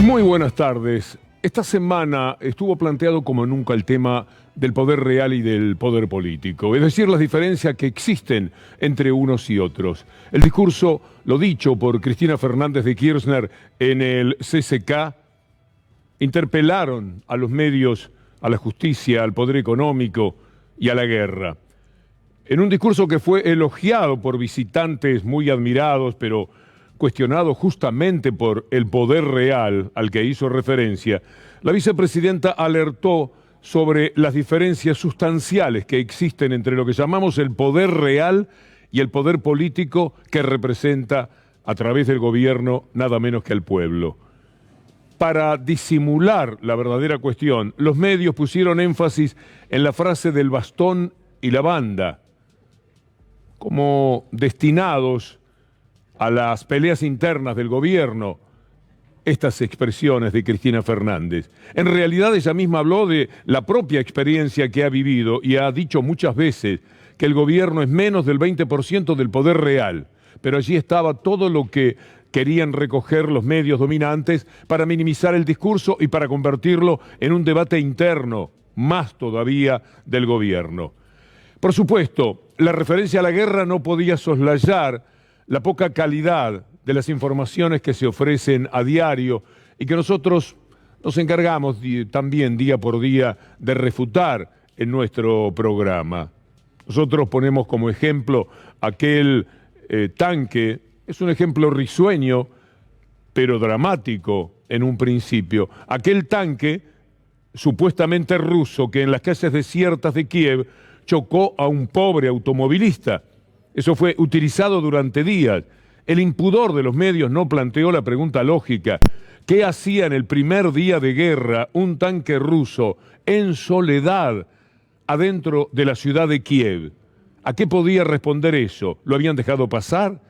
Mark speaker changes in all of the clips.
Speaker 1: Muy buenas tardes. Esta semana estuvo planteado como nunca el tema del poder real y del poder político, es decir, las diferencias que existen entre unos y otros. El discurso, lo dicho por Cristina Fernández de Kirchner en el CCK, interpelaron a los medios, a la justicia, al poder económico y a la guerra. En un discurso que fue elogiado por visitantes muy admirados, pero cuestionado justamente por el poder real al que hizo referencia, la vicepresidenta alertó sobre las diferencias sustanciales que existen entre lo que llamamos el poder real y el poder político que representa a través del gobierno nada menos que al pueblo. Para disimular la verdadera cuestión, los medios pusieron énfasis en la frase del bastón y la banda, como destinados a las peleas internas del gobierno, estas expresiones de Cristina Fernández. En realidad ella misma habló de la propia experiencia que ha vivido y ha dicho muchas veces que el gobierno es menos del 20% del poder real, pero allí estaba todo lo que querían recoger los medios dominantes para minimizar el discurso y para convertirlo en un debate interno, más todavía del gobierno. Por supuesto, la referencia a la guerra no podía soslayar la poca calidad de las informaciones que se ofrecen a diario y que nosotros nos encargamos también día por día de refutar en nuestro programa. Nosotros ponemos como ejemplo aquel tanque, es un ejemplo risueño, pero dramático en un principio. Aquel tanque supuestamente ruso que en las calles desiertas de Kiev chocó a un pobre automovilista. Eso fue utilizado durante días. El impudor de los medios no planteó la pregunta lógica: ¿qué hacía en el primer día de guerra un tanque ruso en soledad adentro de la ciudad de Kiev? ¿A qué podía responder eso? ¿Lo habían dejado pasar?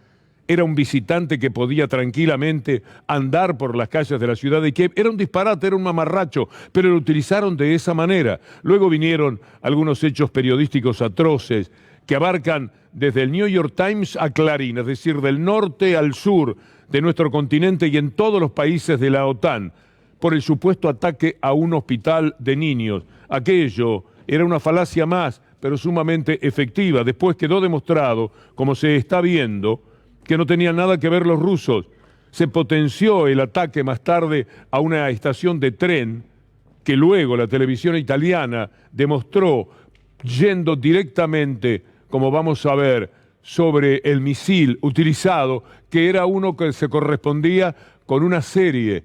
Speaker 1: ¿Era un visitante que podía tranquilamente andar por las calles de la ciudad de Kiev? Era un disparate, era un mamarracho, pero lo utilizaron de esa manera. Luego vinieron algunos hechos periodísticos atroces que abarcan desde el New York Times a Clarín, es decir, del norte al sur de nuestro continente y en todos los países de la OTAN, por el supuesto ataque a un hospital de niños. Aquello era una falacia más, pero sumamente efectiva. Después quedó demostrado, como se está viendo, que no tenían nada que ver los rusos. Se potenció el ataque más tarde a una estación de tren que luego la televisión italiana demostró yendo directamente, como vamos a ver, sobre el misil utilizado, que era uno que se correspondía con una serie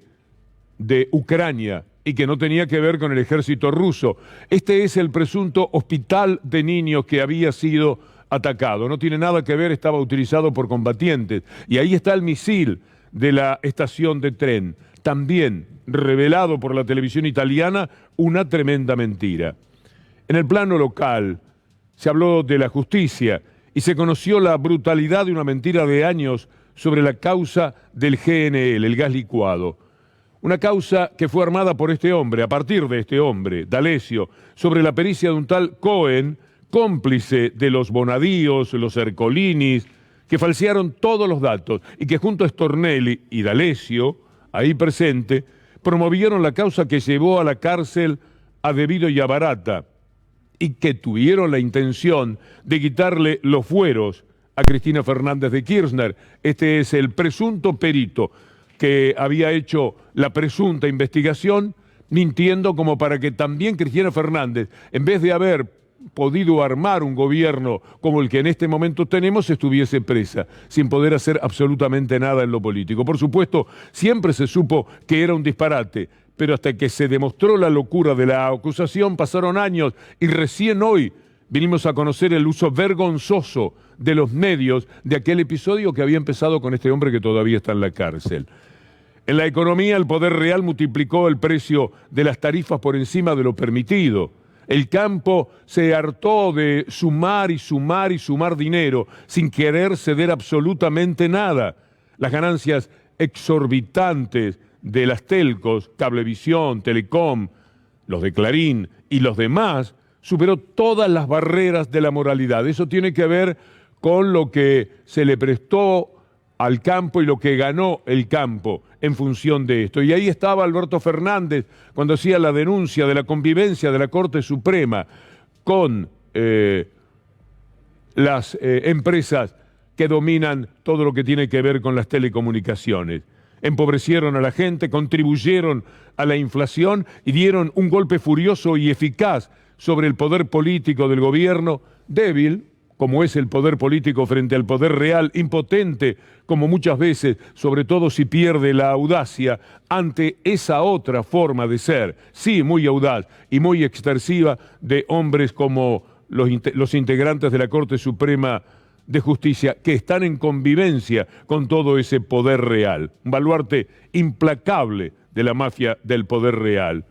Speaker 1: de Ucrania y que no tenía que ver con el ejército ruso. Este es el presunto hospital de niños que había sido atacado. No tiene nada que ver, estaba utilizado por combatientes. Y ahí está el misil de la estación de tren, también revelado por la televisión italiana, una tremenda mentira. En el plano local se habló de la justicia y se conoció la brutalidad de una mentira de años sobre la causa del GNL, el gas licuado. Una causa que fue armada por este hombre, a partir de este hombre, D'Alessio, sobre la pericia de un tal Cohen, cómplice de los Bonadíos, los Ercolinis, que falsearon todos los datos y que junto a Stornelli y D'Alessio, ahí presente, promovieron la causa que llevó a la cárcel a Devido y a Barata, y que tuvieron la intención de quitarle los fueros a Cristina Fernández de Kirchner. Este es el presunto perito que había hecho la presunta investigación, mintiendo como para que también Cristina Fernández, en vez de haber podido armar un gobierno como el que en este momento tenemos, estuviese presa, sin poder hacer absolutamente nada en lo político. Por supuesto, siempre se supo que era un disparate, pero hasta que se demostró la locura de la acusación pasaron años y recién hoy vinimos a conocer el uso vergonzoso de los medios de aquel episodio que había empezado con este hombre que todavía está en la cárcel. En la economía, el poder real multiplicó el precio de las tarifas por encima de lo permitido. El campo se hartó de sumar y sumar y sumar dinero sin querer ceder absolutamente nada. Las ganancias exorbitantes de las telcos, Cablevisión, Telecom, los de Clarín y los demás, superó todas las barreras de la moralidad. Eso tiene que ver con lo que se le prestó al campo y lo que ganó el campo en función de esto. Y ahí estaba Alberto Fernández cuando hacía la denuncia de la convivencia de la Corte Suprema con las empresas que dominan todo lo que tiene que ver con las telecomunicaciones. Empobrecieron a la gente, contribuyeron a la inflación y dieron un golpe furioso y eficaz sobre el poder político del gobierno, débil, como es el poder político frente al poder real, impotente, como muchas veces, sobre todo si pierde la audacia, ante esa otra forma de ser, sí, muy audaz y muy extensiva, de hombres como los integrantes de la Corte Suprema de Justicia, que están en convivencia con todo ese poder real, un baluarte implacable de la mafia del poder real.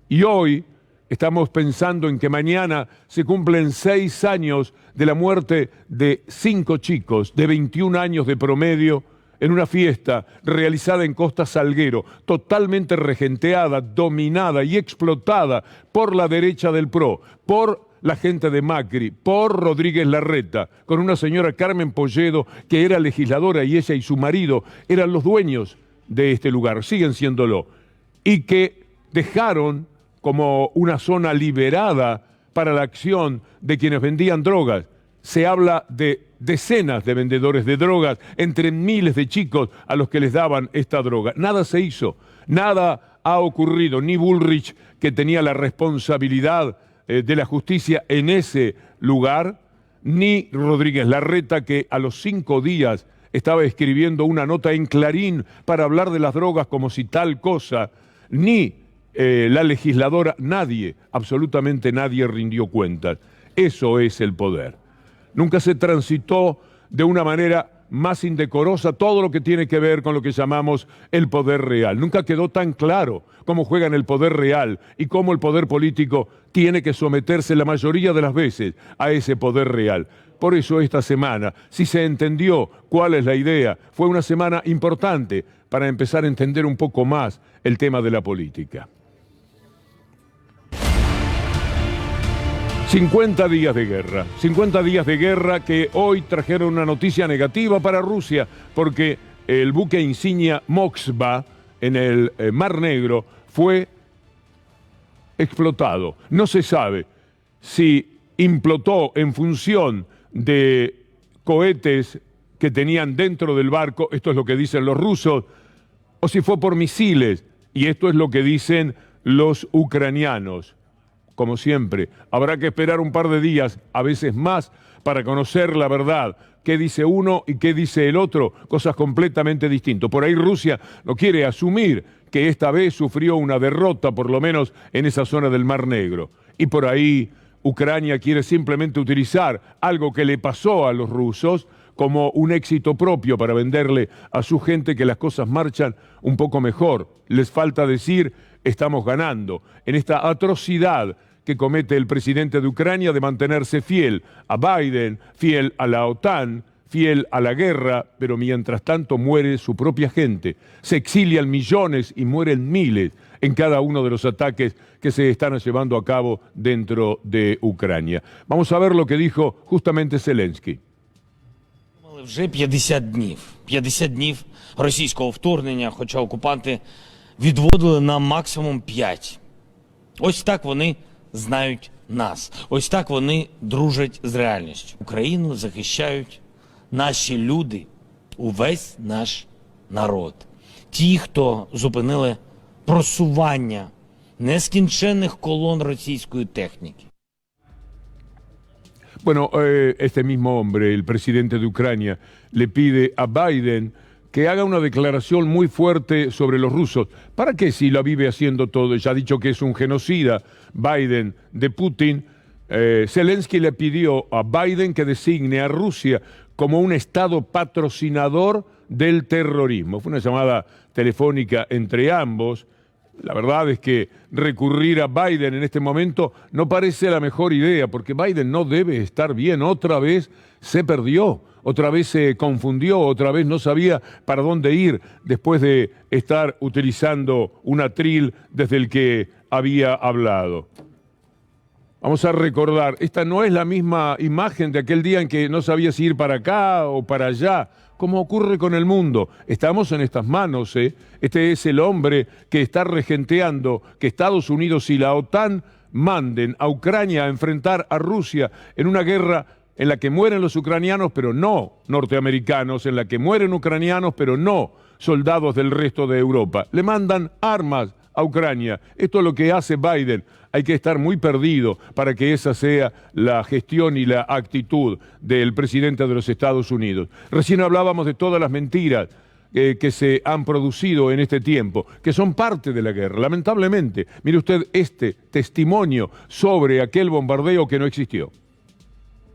Speaker 1: Y hoy estamos pensando en que mañana se cumplen 6 años de la muerte de 5 chicos de 21 años de promedio en una fiesta realizada en Costa Salguero, totalmente regenteada, dominada y explotada por la derecha del PRO, por la gente de Macri, por Rodríguez Larreta, con una señora Carmen Polledo que era legisladora y ella y su marido eran los dueños de este lugar, siguen siéndolo, y que dejaron como una zona liberada para la acción de quienes vendían drogas. Se habla de decenas de vendedores de drogas, entre miles de chicos a los que les daban esta droga. Nada se hizo, nada ha ocurrido, ni Bullrich, que tenía la responsabilidad de la justicia en ese lugar, ni Rodríguez Larreta, que a los 5 días estaba escribiendo una nota en Clarín para hablar de las drogas como si tal cosa, ni la legisladora, nadie, absolutamente nadie rindió cuentas. Eso es el poder. Nunca se transitó de una manera más indecorosa todo lo que tiene que ver con lo que llamamos el poder real. Nunca quedó tan claro cómo juegan el poder real y cómo el poder político tiene que someterse la mayoría de las veces a ese poder real. Por eso esta semana, si se entendió cuál es la idea, fue una semana importante para empezar a entender un poco más el tema de la política. 50 días de guerra que hoy trajeron una noticia negativa para Rusia, porque el buque insignia Moskva en el Mar Negro fue explotado. No se sabe si implotó en función de cohetes que tenían dentro del barco, esto es lo que dicen los rusos, o si fue por misiles, y esto es lo que dicen los ucranianos. Como siempre, habrá que esperar un par de días, a veces más, para conocer la verdad. ¿Qué dice uno y qué dice el otro? Cosas completamente distintas. Por ahí Rusia no quiere asumir que esta vez sufrió una derrota, por lo menos en esa zona del Mar Negro. Y por ahí Ucrania quiere simplemente utilizar algo que le pasó a los rusos como un éxito propio para venderle a su gente que las cosas marchan un poco mejor. Les falta decir, estamos ganando en esta atrocidad que comete el presidente de Ucrania de mantenerse fiel a Biden, fiel a la OTAN, fiel a la guerra, pero mientras tanto muere su propia gente. Se exilian millones y mueren miles en cada uno de los ataques que se están llevando a cabo dentro de Ucrania. Vamos a ver lo que dijo justamente Zelensky.
Speaker 2: Вже 50 днів. 50 днів російського вторгнення, хоча окупанти відводили нам максимум 5. Ось так вони знають нас. Ось так вони дружать з реальністю. Україну захищають наші люди, увесь наш народ. Ті, хто зупинили просування нескінченних колон російської техніки.
Speaker 1: Bueno, este mismo hombre, el presidente de Ucrania, le pide a Biden que haga una declaración muy fuerte sobre los rusos. ¿Para qué si la vive haciendo todo? Ya ha dicho que es un genocida, Biden, de Putin. Zelensky le pidió a Biden que designe a Rusia como un estado patrocinador del terrorismo. Fue una llamada telefónica entre ambos. La verdad es que recurrir a Biden en este momento no parece la mejor idea, porque Biden no debe estar bien. Otra vez se perdió, otra vez se confundió, otra vez no sabía para dónde ir después de estar utilizando un atril desde el que había hablado. Vamos a recordar, esta no es la misma imagen de aquel día en que no sabía si ir para acá o para allá. como ocurre con el mundo. Estamos en estas manos, ¿eh? Este es el hombre que está regenteando que Estados Unidos y la OTAN manden a Ucrania a enfrentar a Rusia en una guerra en la que mueren los ucranianos, pero no norteamericanos, en la que mueren ucranianos, pero no soldados del resto de Europa. Le mandan armas a Ucrania. Esto es lo que hace Biden. Hay que estar muy perdido para que esa sea la gestión y la actitud del presidente de los Estados Unidos. Recién hablábamos de todas las mentiras que se han producido en este tiempo, que son parte de la guerra, lamentablemente. Mire usted este testimonio sobre aquel bombardeo que no existió.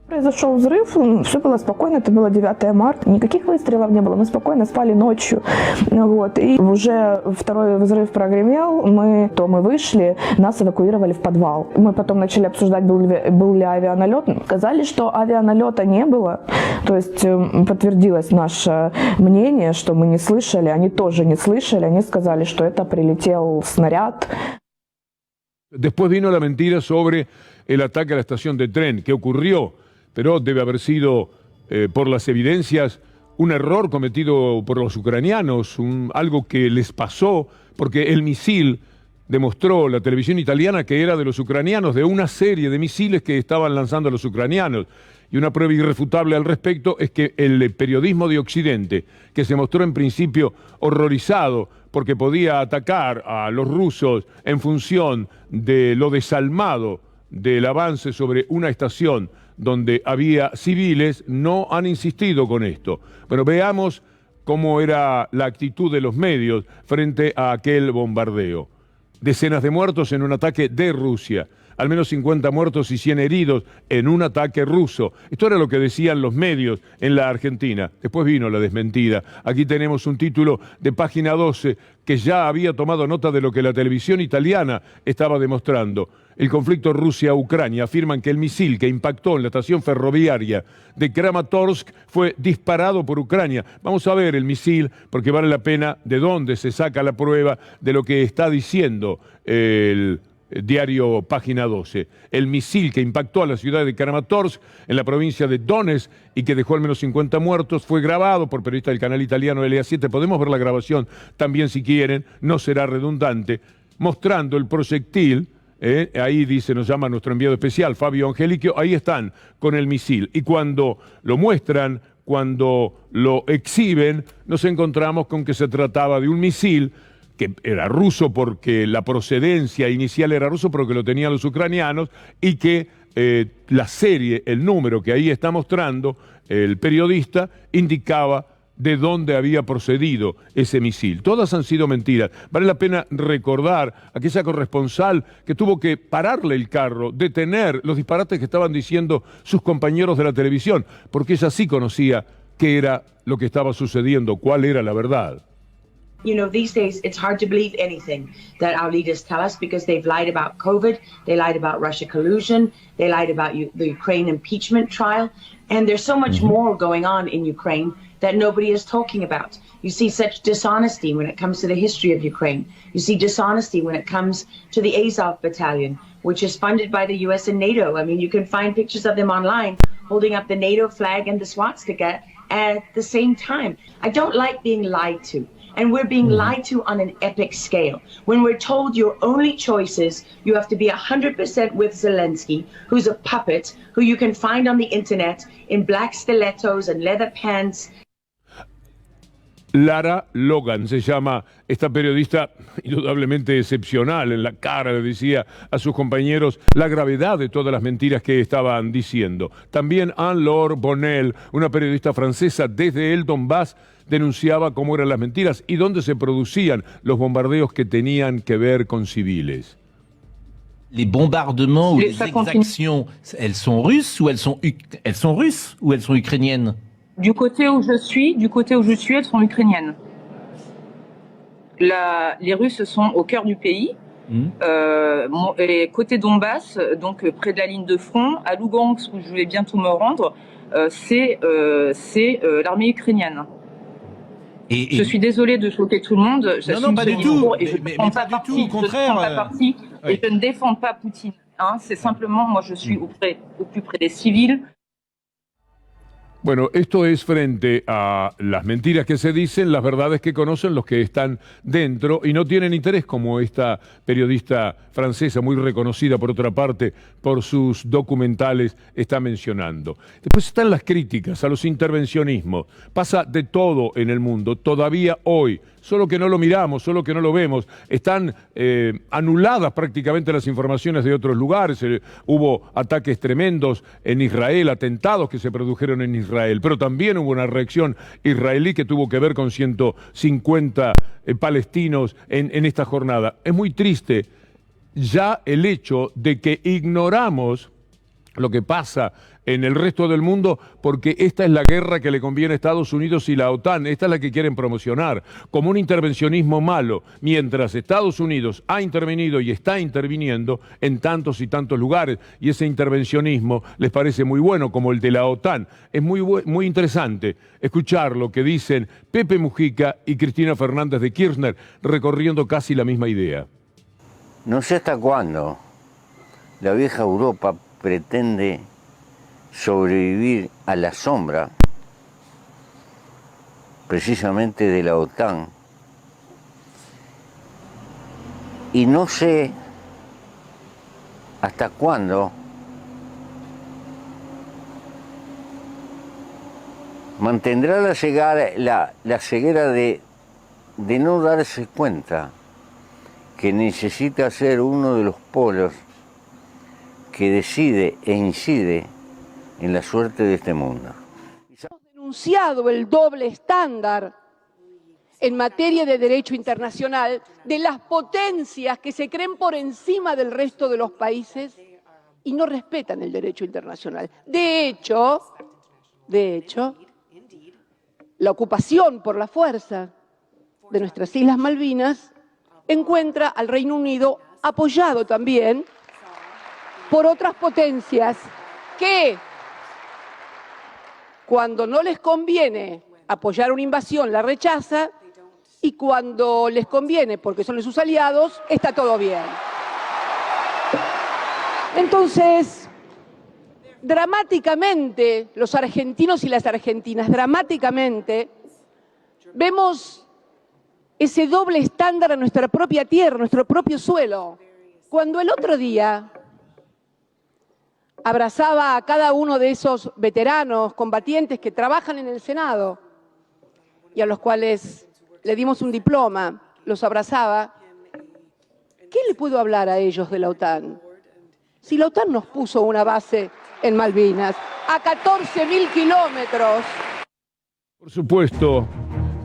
Speaker 3: Произошел взрыв, все было спокойно, это было 9 марта, никаких выстрелов не было, мы спокойно спали ночью, вот, и уже второй взрыв прогремел, мы вышли, нас эвакуировали в подвал. Мы потом начали обсуждать, был ли авианалет, сказали, что авианалета не было, то есть подтвердилось наше мнение, что мы не слышали, они тоже не слышали, они сказали, что это прилетел снаряд.
Speaker 1: Después vino la mentira sobre el ataque a la estación de tren, que ocurrió, pero debe haber sido, por las evidencias, un error cometido por los ucranianos, algo que les pasó, porque el misil demostró la televisión italiana que era de los ucranianos, de una serie de misiles que estaban lanzando los ucranianos. Y una prueba irrefutable al respecto es que el periodismo de Occidente, que se mostró en principio horrorizado porque podía atacar a los rusos en función de lo desalmado del avance sobre una estación donde había civiles, no han insistido con esto. Pero veamos cómo era la actitud de los medios frente a aquel bombardeo. Decenas de muertos en un ataque de Rusia, al menos 50 muertos y 100 heridos en un ataque ruso. Esto era lo que decían los medios en la Argentina. Después vino la desmentida. Aquí tenemos un título de Página 12 que ya había tomado nota de lo que la televisión italiana estaba demostrando. El conflicto Rusia-Ucrania afirman que el misil que impactó en la estación ferroviaria de Kramatorsk fue disparado por Ucrania. Vamos a ver el misil porque vale la pena de dónde se saca la prueba de lo que está diciendo el diario Página 12. El misil que impactó a la ciudad de Kramatorsk en la provincia de Donetsk y que dejó al menos 50 muertos fue grabado por periodistas del canal italiano LA7. Podemos ver la grabación también si quieren, no será redundante, mostrando el proyectil. Ahí dice, nos llama nuestro enviado especial, Fabio Angeliquio, ahí están con el misil. Y cuando lo muestran, cuando lo exhiben, nos encontramos con que se trataba de un misil que era ruso porque la procedencia inicial era ruso, pero que lo tenían los ucranianos, y que la serie, el número que ahí está mostrando el periodista, indicaba de dónde había procedido ese misil. Todas han sido mentiras. Vale la pena recordar a aquella corresponsal que tuvo que pararle el carro, detener los disparates que estaban diciendo sus compañeros de la televisión, porque ella sí conocía qué era lo que estaba sucediendo, cuál era la verdad.
Speaker 4: You know, these days it's hard to believe anything that our leaders tell us because they've lied about COVID, they lied about Russia collusion, they lied about the Ukraine impeachment trial, and there's so much more going on in Ukraine that nobody is talking about. You see such dishonesty when it comes to the history of Ukraine. You see dishonesty when it comes to the Azov battalion, which is funded by the US and NATO. I mean, you can find pictures of them online holding up the NATO flag and the swastika at the same time. I don't like being lied to. And we're being lied to on an epic scale. When we're told your only choice is you have to be 100% with Zelensky, who's a puppet, who you can find on the internet in black stilettos and leather pants.
Speaker 1: Lara Logan se llama esta periodista indudablemente excepcional. En la cara le decía a sus compañeros la gravedad de todas las mentiras que estaban diciendo. También Anne-Laure Bonnel, una periodista francesa desde el Donbass, denunciaba cómo eran las mentiras y dónde se producían los bombardeos que tenían que ver con civiles.
Speaker 5: Les bombardements ou les exactions, elles sont russes ou elles sont russes ou elles sont ukrainiennes?
Speaker 6: Du côté où je suis, elles sont ukrainiennes. Les Russes sont au cœur du pays. Et côté Donbass, donc près de la ligne de front, à Lugansk, où je vais bientôt me rendre, c'est l'armée ukrainienne. Je suis désolée de choquer tout le monde.
Speaker 5: Non, pas du tout.
Speaker 6: Et je ne prends pas parti. Et je ne défends pas Poutine. Hein, c'est simplement, moi, je suis au plus près des civils.
Speaker 1: Bueno, esto es frente a las mentiras que se dicen, las verdades que conocen los que están dentro y no tienen interés, como esta periodista francesa, muy reconocida por otra parte por sus documentales, está mencionando. Después están las críticas a los intervencionismos. Pasa de todo en el mundo, todavía hoy. Solo que no lo miramos, solo que no lo vemos. Están anuladas prácticamente las informaciones de otros lugares. Hubo ataques tremendos en Israel, atentados que se produjeron en Israel, pero también hubo una reacción israelí que tuvo que ver con 150 palestinos en esta jornada. Es muy triste ya el hecho de que ignoramos lo que pasa en el resto del mundo, porque esta es la guerra que le conviene a Estados Unidos y la OTAN, esta es la que quieren promocionar, como un intervencionismo malo, mientras Estados Unidos ha intervenido y está interviniendo en tantos y tantos lugares, y ese intervencionismo les parece muy bueno, como el de la OTAN. Es muy interesante escuchar lo que dicen Pepe Mujica y Cristina Fernández de Kirchner, recorriendo casi la misma idea.
Speaker 7: No sé hasta cuándo la vieja Europa pretende sobrevivir a la sombra precisamente de la OTAN, y no sé hasta cuándo mantendrá la ceguera de no darse cuenta que necesita ser uno de los polos que decide e incide en la suerte de este mundo.
Speaker 8: Hemos denunciado el doble estándar en materia de derecho internacional de las potencias que se creen por encima del resto de los países y no respetan el derecho internacional. De hecho, la ocupación por la fuerza de nuestras Islas Malvinas encuentra al Reino Unido apoyado también por otras potencias que, cuando no les conviene apoyar una invasión, la rechaza, y cuando les conviene, porque son sus aliados, está todo bien. Entonces, dramáticamente, los argentinos y las argentinas, dramáticamente, vemos ese doble estándar en nuestra propia tierra, nuestro propio suelo. Cuando el otro día abrazaba a cada uno de esos veteranos, combatientes que trabajan en el Senado y a los cuales le dimos un diploma, los abrazaba, ¿qué le puedo hablar a ellos de la OTAN? Si la OTAN nos puso una base en Malvinas, a 14.000 kilómetros.
Speaker 1: Por supuesto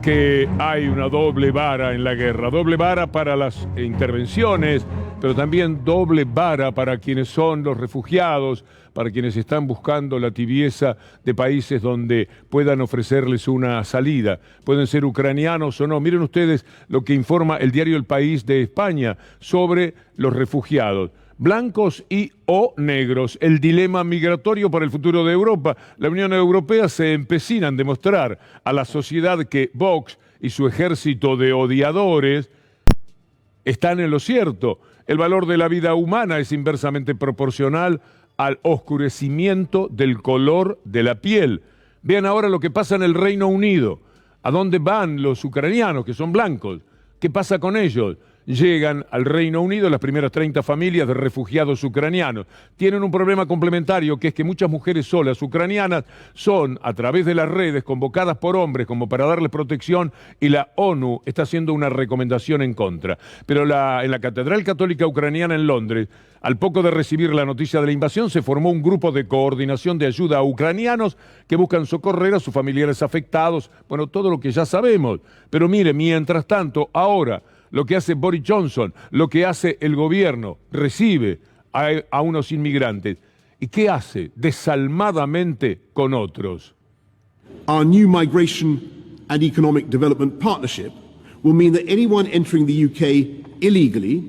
Speaker 1: que hay una doble vara en la guerra, doble vara para las intervenciones, pero también doble vara para quienes son los refugiados, para quienes están buscando la tibieza de países donde puedan ofrecerles una salida. Pueden ser ucranianos o no. Miren ustedes lo que informa el diario El País de España sobre los refugiados. Blancos y o negros, el dilema migratorio para el futuro de Europa. La Unión Europea se empecina en demostrar a la sociedad que Vox y su ejército de odiadores están en lo cierto. El valor de la vida humana es inversamente proporcional al oscurecimiento del color de la piel. Vean ahora lo que pasa en el Reino Unido. ¿A dónde van los ucranianos que son blancos? ¿Qué pasa con ellos? Llegan al Reino Unido las primeras 30 familias de refugiados ucranianos. Tienen un problema complementario, que es que muchas mujeres solas ucranianas son, a través de las redes, convocadas por hombres como para darles protección, y la ONU está haciendo una recomendación en contra. Pero en la Catedral Católica Ucraniana en Londres, al poco de recibir la noticia de la invasión, se formó un grupo de coordinación de ayuda a ucranianos que buscan socorrer a sus familiares afectados. Bueno, todo lo que ya sabemos. Pero mire, mientras tanto, ahora lo que hace Boris Johnson, lo que hace el gobierno, recibe a unos inmigrantes. ¿Y qué hace? Desalmadamente con otros.
Speaker 9: Our new migration and economic development partnership will mean that anyone entering the UK illegally,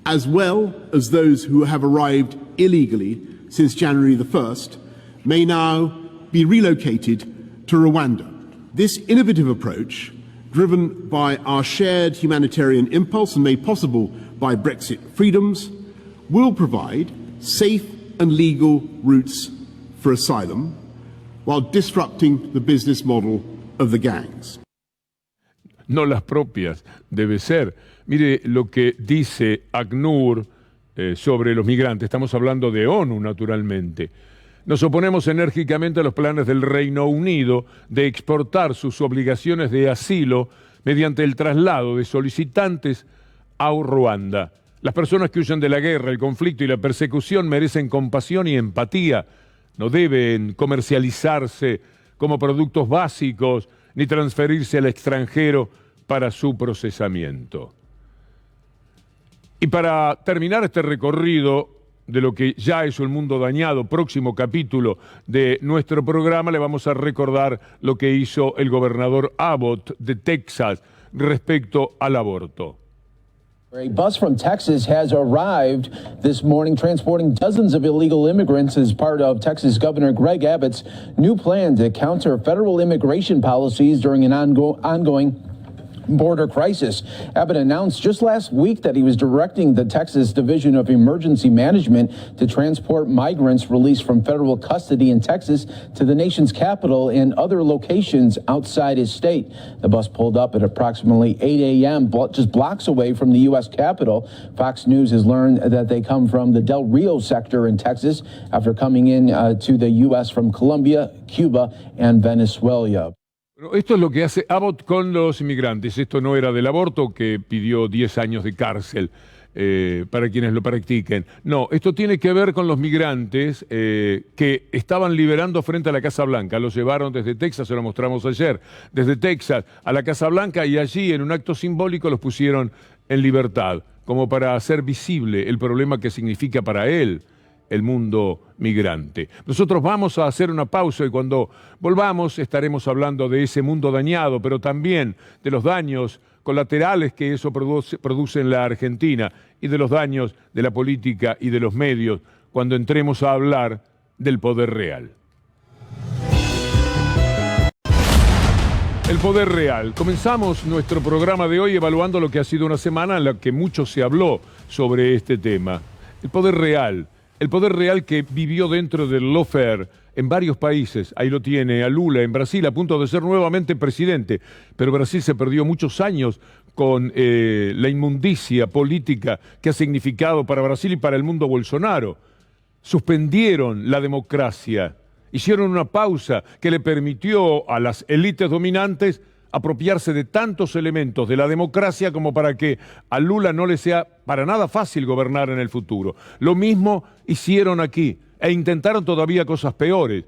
Speaker 9: as well as those who have arrived illegally since January the 1st, may now be relocated to Rwanda. This innovative approach, driven by our shared humanitarian impulse and made possible by Brexit freedoms, will provide safe and legal routes for asylum, while disrupting the business model of the gangs.
Speaker 1: No las propias, debe ser. Mire lo que dice ACNUR sobre los migrantes. Estamos hablando de ONU, naturalmente. Nos oponemos enérgicamente a los planes del Reino Unido de exportar sus obligaciones de asilo mediante el traslado de solicitantes a Ruanda. Las personas que huyen de la guerra, el conflicto y la persecución merecen compasión y empatía. No deben comercializarse como productos básicos ni transferirse al extranjero para su procesamiento. Y para terminar este recorrido de lo que ya es un mundo dañado, próximo capítulo de nuestro programa, le vamos a recordar lo que hizo el gobernador Abbott de Texas respecto al aborto.
Speaker 10: A bus from Texas has arrived this morning transporting dozens of illegal immigrants as part of Texas Governor Greg Abbott's new plan to counter federal immigration policies during an ongoing border crisis. Abbott announced just last week that he was directing the Texas Division of Emergency Management to transport migrants released from federal custody in Texas to the nation's capital and other locations outside his state. The bus pulled up at approximately 8 a.m., just blocks away from the U.S. Capitol. Fox News has learned that they come from the Del Rio sector in Texas after coming in to the U.S. from Colombia, Cuba, and Venezuela.
Speaker 1: Esto es lo que hace Abbott con los inmigrantes. Esto no era del aborto, que pidió 10 años de cárcel para quienes lo practiquen. No, esto tiene que ver con los migrantes que estaban liberando frente a la Casa Blanca. Los llevaron desde Texas, se lo mostramos ayer, desde Texas a la Casa Blanca, y allí en un acto simbólico los pusieron en libertad, como para hacer visible el problema que significa para él el mundo migrante. Nosotros vamos a hacer una pausa y cuando volvamos estaremos hablando de ese mundo dañado, pero también de los daños colaterales que eso produce en la Argentina y de los daños de la política y de los medios cuando entremos a hablar del poder real. El poder real. Comenzamos nuestro programa de hoy evaluando lo que ha sido una semana en la que mucho se habló sobre este tema. El poder real. El poder real que vivió dentro del lawfare en varios países. Ahí lo tiene a Lula en Brasil, a punto de ser nuevamente presidente. Pero Brasil se perdió muchos años con la inmundicia política que ha significado para Brasil y para el mundo Bolsonaro. Suspendieron la democracia. Hicieron una pausa que le permitió a las élites dominantes apropiarse de tantos elementos de la democracia como para que a Lula no le sea para nada fácil gobernar en el futuro. Lo mismo hicieron aquí e intentaron todavía cosas peores.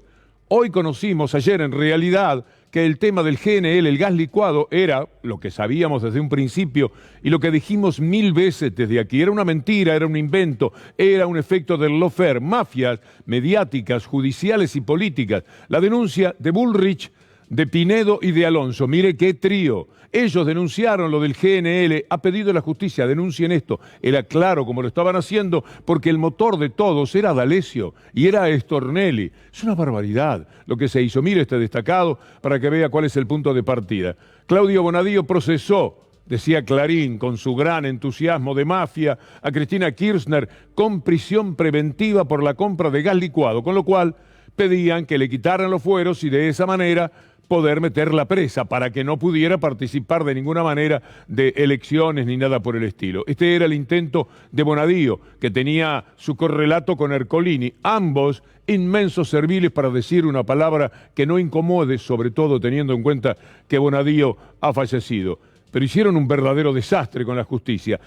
Speaker 1: Hoy conocimos, ayer en realidad, que el tema del GNL, el gas licuado, era lo que sabíamos desde un principio y lo que dijimos 1000 veces desde aquí. Era una mentira, era un invento, era un efecto del lawfare, mafias mediáticas, judiciales y políticas. La denuncia de Bullrich, de Pinedo y de Alonso. Mire qué trío. Ellos denunciaron lo del GNL, ha pedido la justicia, denuncien esto. Era claro como lo estaban haciendo, porque el motor de todos era D'Alessio y era Stornelli. Es una barbaridad lo que se hizo. Mire este destacado para que vea cuál es el punto de partida. Claudio Bonadío procesó, decía Clarín, con su gran entusiasmo de mafia, a Cristina Kirchner con prisión preventiva por la compra de gas licuado, con lo cual pedían que le quitaran los fueros y de esa manera poder meterla presa para que no pudiera participar de ninguna manera de elecciones ni nada por el estilo. Este era el intento de Bonadío, que tenía su correlato con Ercolini, ambos inmensos serviles para decir una palabra que no incomode, sobre todo teniendo en cuenta que Bonadío ha fallecido. Pero hicieron un verdadero desastre con la justicia.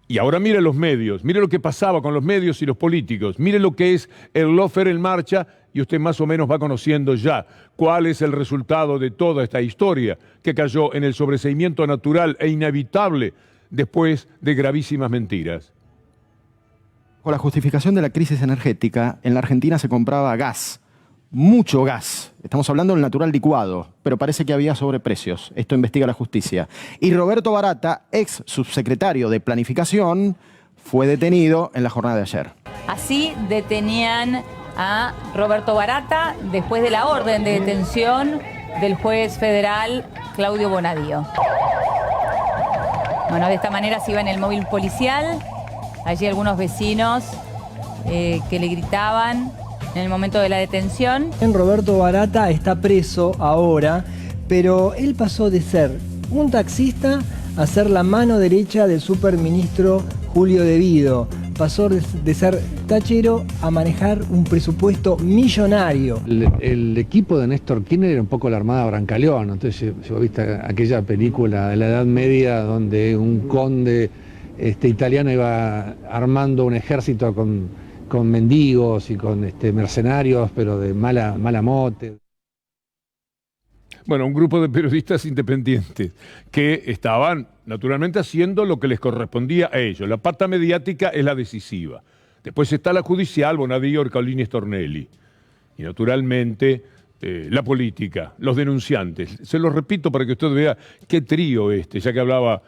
Speaker 1: Y ahora mire los medios, mire lo que pasaba con los medios y los políticos, mire lo que es el lawfare en marcha y usted más o menos va conociendo ya cuál es el resultado de toda esta historia que cayó en el sobreseimiento natural e inevitable después de gravísimas mentiras.
Speaker 11: Con la justificación de la crisis energética, en la Argentina se compraba gas, mucho gas. Estamos hablando del natural licuado, pero parece que había sobreprecios. Esto investiga la justicia. Y Roberto Barata, ex subsecretario de Planificación, fue detenido en la jornada de ayer.
Speaker 12: Así detenían a Roberto Barata después de la orden de detención del juez federal Claudio Bonadío. Bueno, de esta manera se iba en el móvil policial. Allí algunos vecinos que le gritaban en el momento de la detención.
Speaker 13: Roberto Barata está preso ahora, pero él pasó de ser un taxista a ser la mano derecha del superministro Julio De Vido. Pasó de ser tachero a manejar un presupuesto millonario.
Speaker 14: El equipo de Néstor Kirchner era un poco la Armada Brancaleone. Entonces, si vos viste aquella película de la Edad Media donde un conde italiano iba armando un ejército con mendigos y con mercenarios, pero de mala mote.
Speaker 1: Bueno, un grupo de periodistas independientes que estaban naturalmente haciendo lo que les correspondía a ellos. La pata mediática es la decisiva. Después está la judicial, Bonadío, Ercolini, Stornelli. Y naturalmente la política, los denunciantes. Se los repito para que usted vea qué trío ya que hablaba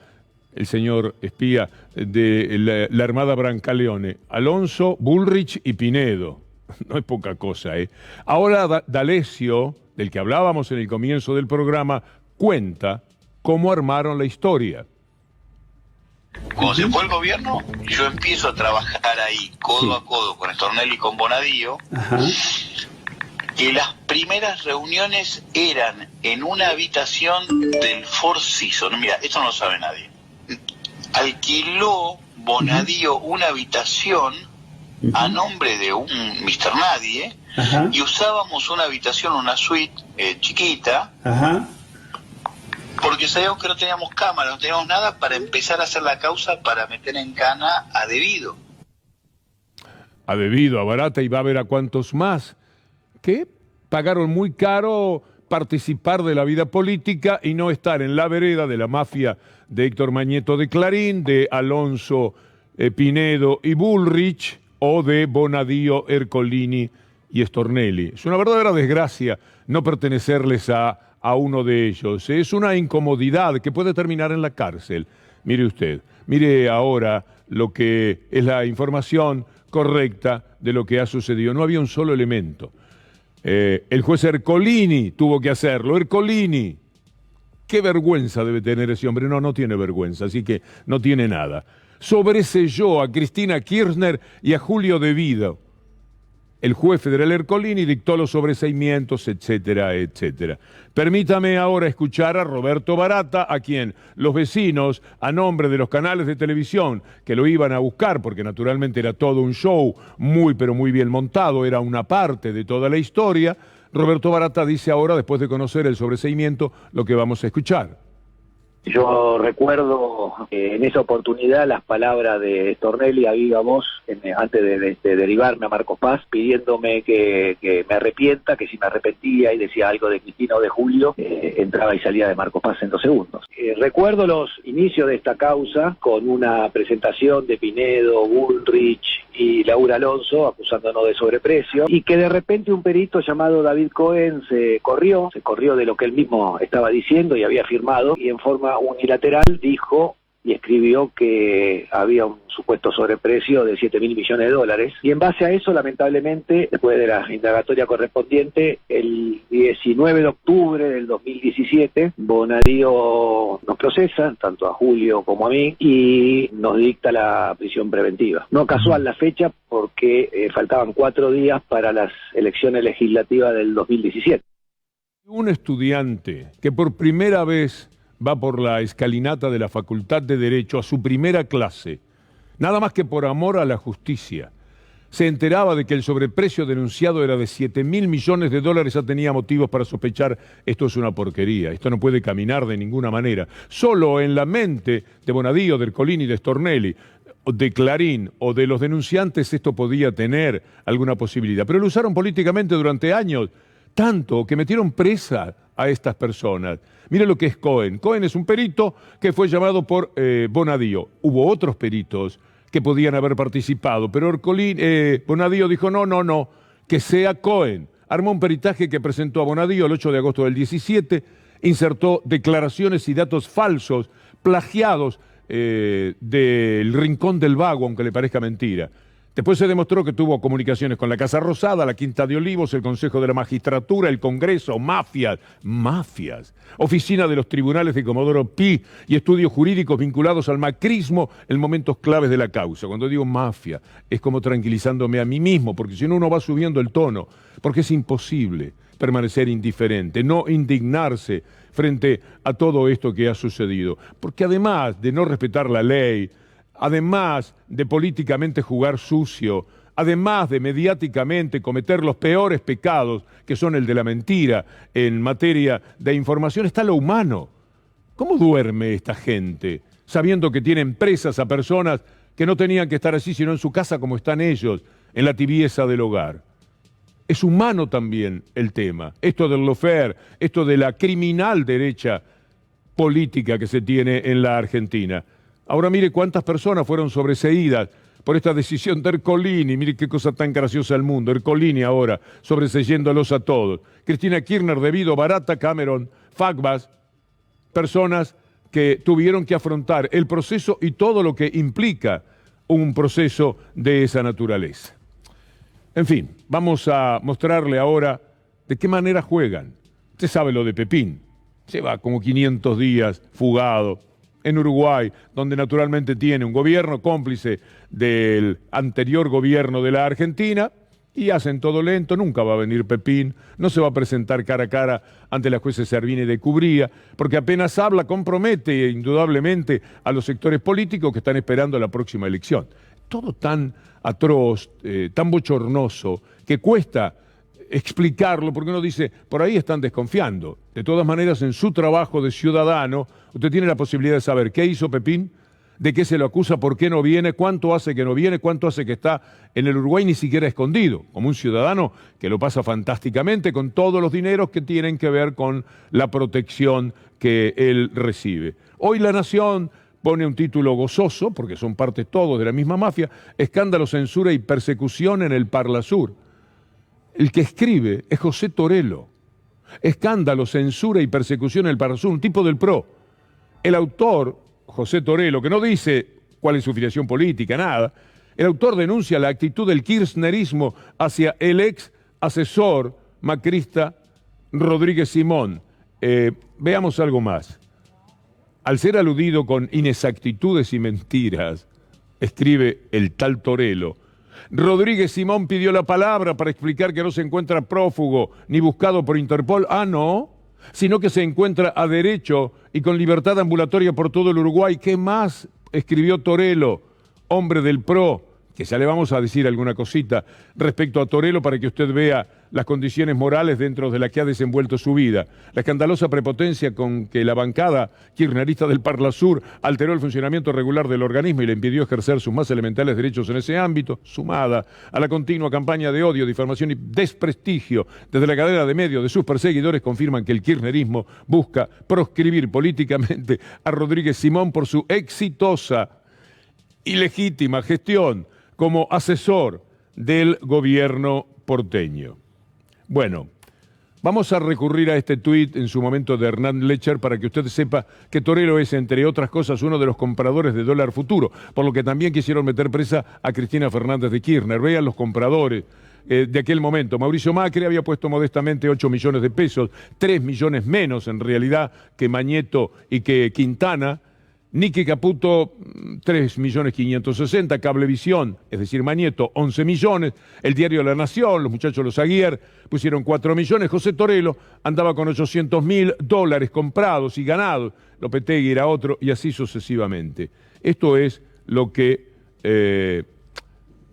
Speaker 1: el señor espía de la Armada Brancaleone. Alonso, Bullrich y Pinedo. No es poca cosa, ¿eh? Ahora D'Alessio, del que hablábamos en el comienzo del programa, cuenta cómo armaron la historia.
Speaker 15: Cuando se fue el gobierno, yo empiezo a trabajar ahí, codo a codo, con Stornelli y con Bonadío, que las primeras reuniones eran en una habitación del Four Seasons. Mira, esto no lo sabe nadie. Alquiló Bonadío una habitación a nombre de un Mr. Nadie, y usábamos una habitación, una suite chiquita, porque sabíamos que no teníamos cámara, no teníamos nada para empezar a hacer la causa para meter en cana a De Vido.
Speaker 1: A De Vido, a Barata, y va a ver a cuántos más que pagaron muy caro participar de la vida política y no estar en la vereda de la mafia de Héctor Mañeto de Clarín, de Alonso Pinedo y Bullrich, o de Bonadío, Ercolini y Stornelli. Es una verdadera desgracia no pertenecerles a uno de ellos. Es una incomodidad que puede terminar en la cárcel. Mire usted, mire ahora lo que es la información correcta de lo que ha sucedido. No había un solo elemento. El juez Ercolini tuvo que hacerlo. Ercolini, qué vergüenza debe tener ese hombre. No tiene vergüenza, así que no tiene nada. Sobreselló a Cristina Kirchner y a Julio De Vido. El juez federal Ercolini dictó los sobreseimientos, etcétera, etcétera. Permítame ahora escuchar a Roberto Barata, a quien los vecinos, a nombre de los canales de televisión que lo iban a buscar, porque naturalmente era todo un show muy pero muy bien montado, era una parte de toda la historia. Roberto Barata dice ahora, después de conocer el sobreseimiento, lo que vamos a escuchar.
Speaker 16: Yo recuerdo en esa oportunidad las palabras de Stornelli a viva voz, antes de derivarme a Marcos Paz, pidiéndome que me arrepienta, que si me arrepentía y decía algo de Cristina o de Julio, entraba y salía de Marcos Paz en 2 segundos. Recuerdo los inicios de esta causa con una presentación de Pinedo, Bullrich y Laura Alonso acusándonos de sobreprecio, y que de repente un perito llamado David Cohen se corrió de lo que él mismo estaba diciendo y había firmado, y en forma unilateral dijo y escribió que había un supuesto sobreprecio de $7.000 millones, y en base a eso, lamentablemente, después de la indagatoria correspondiente, el 19 de octubre del 2017, Bonadío nos procesa, tanto a Julio como a mí, y nos dicta la prisión preventiva. No casual la fecha, porque faltaban 4 días para las elecciones legislativas del 2017.
Speaker 1: Un estudiante que por primera vez va por la escalinata de la Facultad de Derecho a su primera clase, nada más que por amor a la justicia, se enteraba de que el sobreprecio denunciado era de $7.000 millones, ya tenía motivos para sospechar: esto es una porquería, esto no puede caminar de ninguna manera. Solo en la mente de Bonadío, de Ercolini, de Stornelli, de Clarín o de los denunciantes esto podía tener alguna posibilidad. Pero lo usaron políticamente durante años, tanto que metieron presa a estas personas. Mire lo que es Cohen. Cohen es un perito que fue llamado por Bonadío. Hubo otros peritos que podían haber participado, pero Bonadío dijo no, que sea Cohen. Armó un peritaje que presentó a Bonadío el 8 de agosto del 17, insertó declaraciones y datos falsos, plagiados del Rincón del Vago, aunque le parezca mentira. Después se demostró que tuvo comunicaciones con la Casa Rosada, la Quinta de Olivos, el Consejo de la Magistratura, el Congreso, mafias, oficina de los tribunales de Comodoro Pi y estudios jurídicos vinculados al macrismo en momentos claves de la causa. Cuando digo mafia, es como tranquilizándome a mí mismo, porque si no uno va subiendo el tono, porque es imposible permanecer indiferente, no indignarse frente a todo esto que ha sucedido. Porque además de no respetar la ley, además de políticamente jugar sucio, además de mediáticamente cometer los peores pecados, que son el de la mentira en materia de información, está lo humano. ¿Cómo duerme esta gente sabiendo que tienen presas a personas que no tenían que estar así sino en su casa como están ellos, en la tibieza del hogar? Es humano también el tema. Esto del lawfare, esto de la criminal derecha política que se tiene en la Argentina. Ahora mire cuántas personas fueron sobreseídas por esta decisión de Ercolini. Mire qué cosa tan graciosa el mundo. Ercolini ahora sobreseyéndolos a todos. Cristina Kirchner, Devido, Barata, Cameron, Fagbas, personas que tuvieron que afrontar el proceso y todo lo que implica un proceso de esa naturaleza. En fin, vamos a mostrarle ahora de qué manera juegan. Usted sabe lo de Pepín. Lleva como 500 días fugado en Uruguay, donde naturalmente tiene un gobierno cómplice del anterior gobierno de la Argentina, y hacen todo lento. Nunca va a venir Pepín, no se va a presentar cara a cara ante la jueza Servini de Cubría, porque apenas habla compromete indudablemente a los sectores políticos que están esperando la próxima elección. Todo tan atroz, tan bochornoso, que cuesta explicarlo, porque uno dice, por ahí están desconfiando. De todas maneras, en su trabajo de ciudadano, usted tiene la posibilidad de saber qué hizo Pepín, de qué se lo acusa, por qué no viene, cuánto hace que no viene, cuánto hace que está en el Uruguay ni siquiera escondido, como un ciudadano que lo pasa fantásticamente con todos los dineros que tienen que ver con la protección que él recibe. Hoy La Nación pone un título gozoso, porque son parte todos de la misma mafia: escándalo, censura y persecución en el Parlasur. El que escribe es José Torello. Escándalo, censura y persecución en el Parlasur, un tipo del PRO. El autor, José Torello, que no dice cuál es su filiación política, nada, el autor denuncia la actitud del kirchnerismo hacia el ex asesor macrista Rodríguez Simón. Veamos algo más. Al ser aludido con inexactitudes y mentiras, escribe el tal Torello, Rodríguez Simón pidió la palabra para explicar que no se encuentra prófugo ni buscado por Interpol. Ah, no, sino que se encuentra a derecho y con libertad ambulatoria por todo el Uruguay. ¿Qué más escribió Torello, hombre del PRO? Que ya le vamos a decir alguna cosita respecto a Torello para que usted vea las condiciones morales dentro de las que ha desenvuelto su vida. La escandalosa prepotencia con que la bancada kirchnerista del Parlasur alteró el funcionamiento regular del organismo y le impidió ejercer sus más elementales derechos en ese ámbito, sumada a la continua campaña de odio, difamación y desprestigio desde la cadena de medios de sus perseguidores, confirman que el kirchnerismo busca proscribir políticamente a Rodríguez Simón por su exitosa y legítima gestión como asesor del gobierno porteño. Bueno, vamos a recurrir a este tuit en su momento de Hernán Lecher para que usted sepa que Torello es, entre otras cosas, uno de los compradores de dólar futuro, por lo que también quisieron meter presa a Cristina Fernández de Kirchner. Vean los compradores de aquel momento. Mauricio Macri había puesto modestamente 8 millones de pesos, 3 millones menos en realidad que Mañeto y que Quintana. Nicky Caputo, 3.560.000, Cablevisión, es decir, Mañeto, 11 millones, el diario La Nación, los muchachos Los Aguiar, pusieron 4 millones, José Torello andaba con $800.000 comprados y ganados, Lopetegui era otro, y así sucesivamente. Esto es lo que